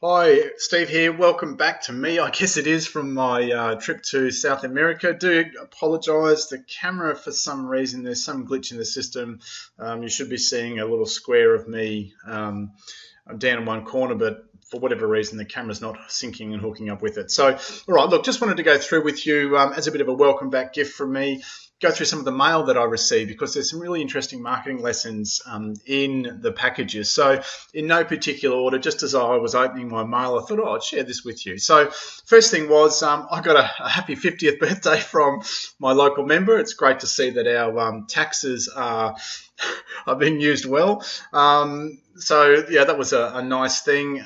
Hi, Steve here. Welcome back to me. I guess it is from my trip to South America. Do apologise. The camera, for some reason, there's some glitch in the system. You should be seeing a little square of me. I'm down in one corner, but for whatever reason, the camera's not syncing and hooking up with it. So, all right, look, just wanted to go through with you as a bit of a welcome back gift from me. Go through some of the mail that I received because there's some really interesting marketing lessons in the packages. So in no particular order, just as I was opening my mail, I thought, oh, I'd share this with you. So first thing was I got a happy 50th birthday from my local member. It's great to see that our taxes are being used well. So yeah, that was a nice thing.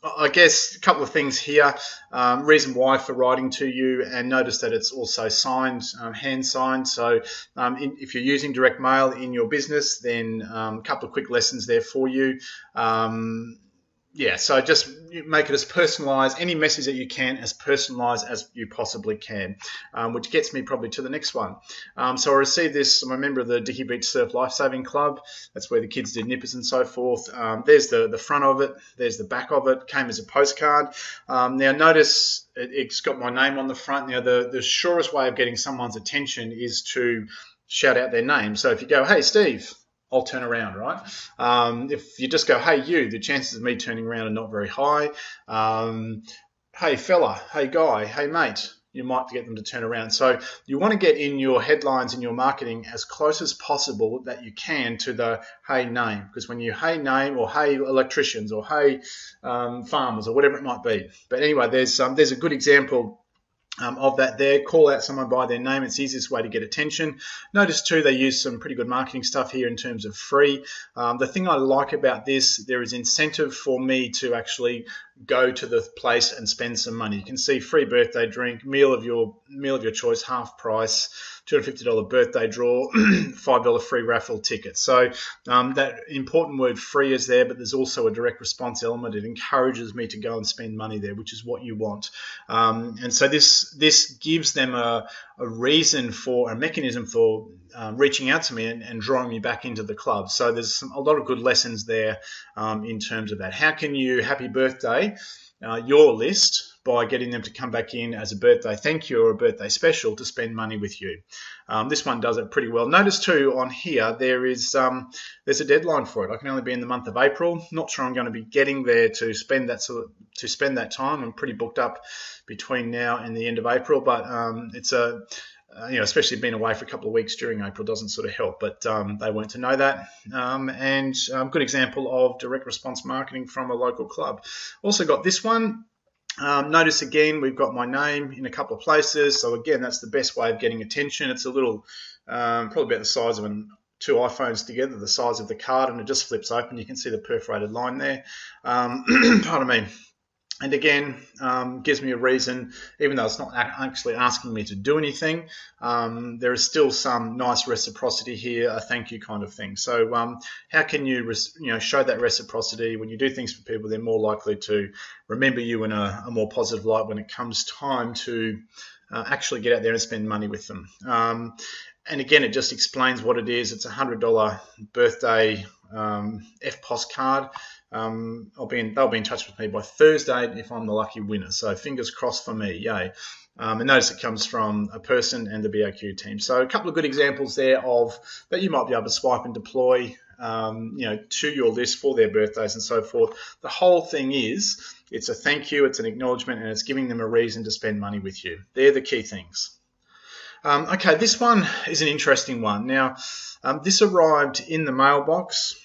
I guess a couple of things here. Reason why for writing to you, and notice that it's also signed, hand signed. So if you're using direct mail in your business, then a couple of quick lessons there for you. Yeah, so just make it as personalised, any message that you can, as personalised as you possibly can, which gets me probably to the next one. So I received this. I'm a member of the Dicky Beach Surf Lifesaving Club. That's where the kids did nippers and so forth. There's the front of it. There's the back of it. Came as a postcard. Now notice it's got my name on the front. Now the surest way of getting someone's attention is to shout out their name. So if you go, hey, Steve, I'll turn around, right? If you just go, hey, you, the chances of me turning around are not very high. Hey, fella, hey, guy, hey, mate, you might get them to turn around. So you want to get in your headlines in your marketing as close as possible that you can to the hey name, because when you hey name or hey electricians or hey farmers or whatever it might be. But anyway, there's a good example of that there. Call out someone by their name. It's the easiest way to get attention. Notice too, they use some pretty good marketing stuff here in terms of free. The thing I like about this, there is incentive for me to actually go to the place and spend some money. You can see free birthday drink, meal of your choice, half price, $250 birthday draw, $5 free raffle ticket. So that important word free is there, but there's also a direct response element. It encourages me to go and spend money there, which is what you want. And so this gives them a reason for a mechanism for reaching out to me and drawing me back into the club. So there's a lot of good lessons there in terms of that. How can you happy birthday your list by getting them to come back in as a birthday thank you or a birthday special to spend money with you? This one does it pretty well. Notice too on here there's a deadline for it. I can only be in the month of April. Not sure I'm going to be getting there to spend that time. I'm pretty booked up between now and the end of April, but it's especially being away for a couple of weeks during April doesn't sort of help, but they weren't to know that. And good example of direct response marketing from a local club. Also got this one. Notice again, we've got my name in a couple of places. So again, that's the best way of getting attention. It's a little, probably about the size of two iPhones together, the size of the card, and it just flips open. You can see the perforated line there. Pardon me. And again, gives me a reason, even though it's not actually asking me to do anything, there is still some nice reciprocity here, a thank you kind of thing. So how can you show that reciprocity? When you do things for people, they're more likely to remember you in a more positive light when it comes time to actually get out there and spend money with them. And again, it just explains what it is. It's a $100 birthday FPOS card. They'll be in touch with me by Thursday if I'm the lucky winner. So fingers crossed for me, yay. And notice it comes from a person and the BOQ team. So a couple of good examples there of that you might be able to swipe and deploy, to your list for their birthdays and so forth. The whole thing is, it's a thank you, it's an acknowledgement, and it's giving them a reason to spend money with you. They're the key things. Okay, this one is an interesting one. Now, this arrived in the mailbox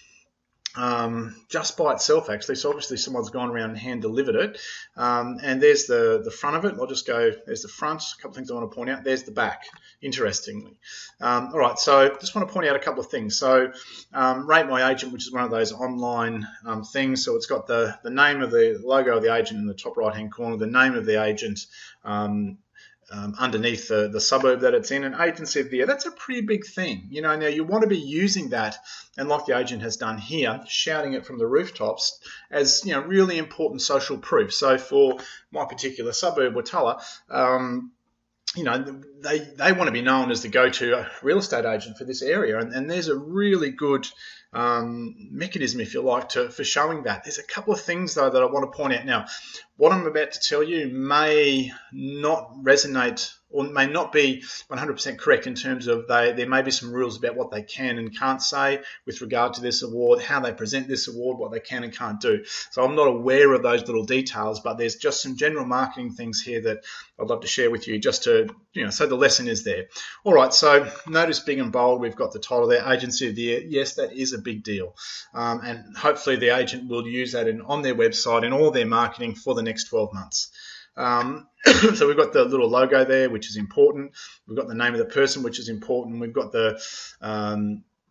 just by itself, actually. So obviously someone's gone around and hand delivered it. And there's the front of it. I'll just go, there's the front. A couple of things I want to point out. There's the back, interestingly. All right, so just want to point out a couple of things. So Rate My Agent, which is one of those online things. So it's got the name of the logo of the agent in the top right-hand corner, the name of the agent, underneath the suburb that it's in, an agency of the year. That's a pretty big thing. Now you want to be using that, and like the agent has done here, shouting it from the rooftops as really important social proof. So for my particular suburb, Watala, they want to be known as the go-to real estate agent for this area, and there's a really good mechanism, if you like, for showing that. There's a couple of things, though, that I want to point out now. What I'm about to tell you may not resonate or may not be 100% correct in terms of there may be some rules about what they can and can't say with regard to this award, how they present this award, what they can and can't do. So I'm not aware of those little details, but there's just some general marketing things here that I'd love to share with you just to, so the lesson is there. All right, so notice big and bold, we've got the title there, Agency of the Year. Yes, that is a big deal. And hopefully the agent will use that on their website in all their marketing for the next 12 months. So we've got the little logo there, which is important. We've got the name of the person, which is important. We've got the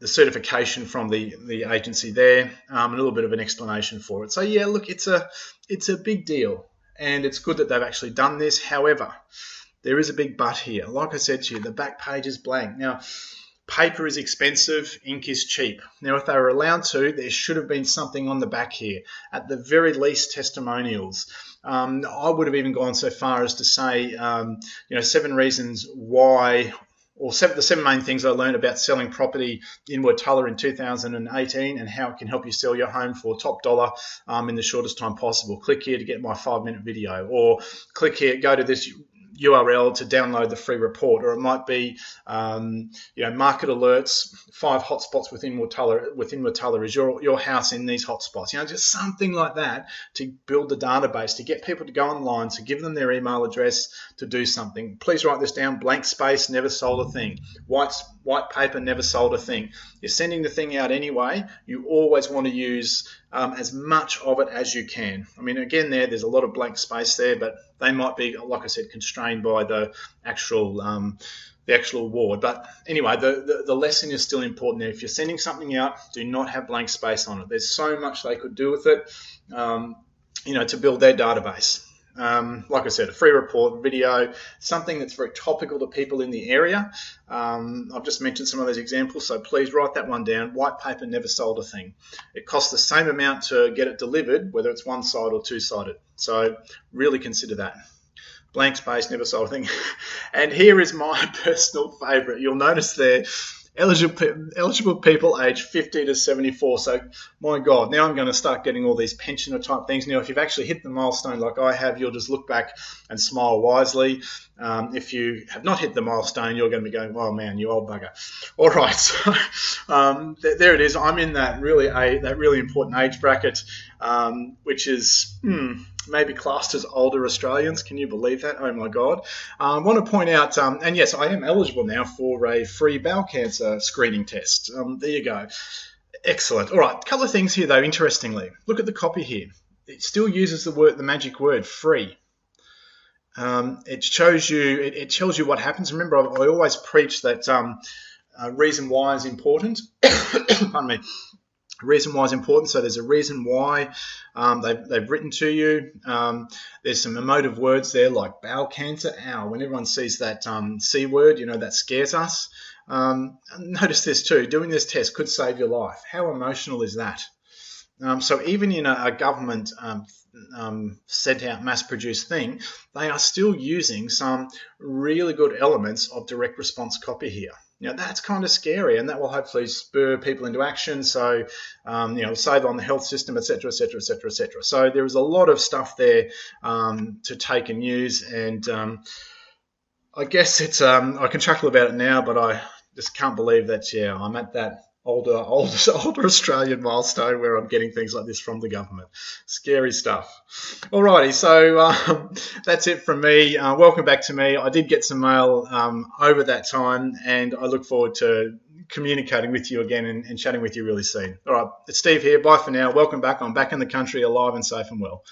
certification from the agency there, and a little bit of an explanation for it. So yeah, look, it's a big deal, and it's good that they've actually done this. However, there is a big but here. Like I said to you, the back page is blank. Now, paper is expensive, ink is cheap. Now, if they were allowed to, there should have been something on the back here. At the very least, testimonials. I would have even gone so far as to say, 7 reasons why, or the 7 main things I learned about selling property in Wotala in 2018 and how it can help you sell your home for top dollar in the shortest time possible. Click here to get my 5-minute video, or click here, go to this URL to download the free report, or it might be, market alerts, 5 hotspots within Wotala. Is your house in these hotspots? Just something like that to build the database, to get people to go online, to give them their email address to do something. Please write this down. Blank space, never sold a thing. White paper, never sold a thing. You're sending the thing out anyway. You always want to use as much of it as you can. I mean, again, there's a lot of blank space there, but they might be, like I said, constrained by the actual award. But anyway, the lesson is still important there. If you're sending something out, do not have blank space on it. There's so much they could do with it, to build their database. Like I said, a free report, video, something that's very topical to people in the area. I've just mentioned some of those examples, so please write that one down. White paper, never sold a thing. It costs the same amount to get it delivered, whether it's one-sided or two-sided. So really consider that. Blank space, never sold a thing. And here is my personal favourite. You'll notice there, eligible people aged 50 to 74. So, my God, now I'm going to start getting all these pensioner type things. Now, if you've actually hit the milestone like I have, you'll just look back and smile wisely. If you have not hit the milestone, you're going to be going, oh man, you old bugger. All right, so there it is. I'm in that really important age bracket, which is maybe classed as older Australians. Can you believe that? Oh my God. I want to point out, and yes, I am eligible now for a free bowel cancer screening test. There you go. Excellent. All right, a couple of things here though, interestingly. Look at the copy here. It still uses the magic word, free. It tells you what happens. Remember, I always preach that reason why is important. Pardon me. Reason why is important. So there's a reason why they've written to you. There's some emotive words there like bowel cancer. Ow. When everyone sees that C word, that scares us. Notice this too. Doing this test could save your life. How emotional is that? So even in a government sent out mass-produced thing, they are still using some really good elements of direct response copy here. That's kind of scary, and that will hopefully spur people into action. So, save on the health system, etc., etc., etc., etc. So there is a lot of stuff there to take and use, and I guess it's I can chuckle about it now, but I just can't believe that I'm at that older Australian milestone where I'm getting things like this from the government. Scary stuff. Alrighty, so that's it from me. Welcome back to me. I did get some mail over that time, and I look forward to communicating with you again and chatting with you really soon. All right, it's Steve here. Bye for now. Welcome back. I'm back in the country, alive and safe and well.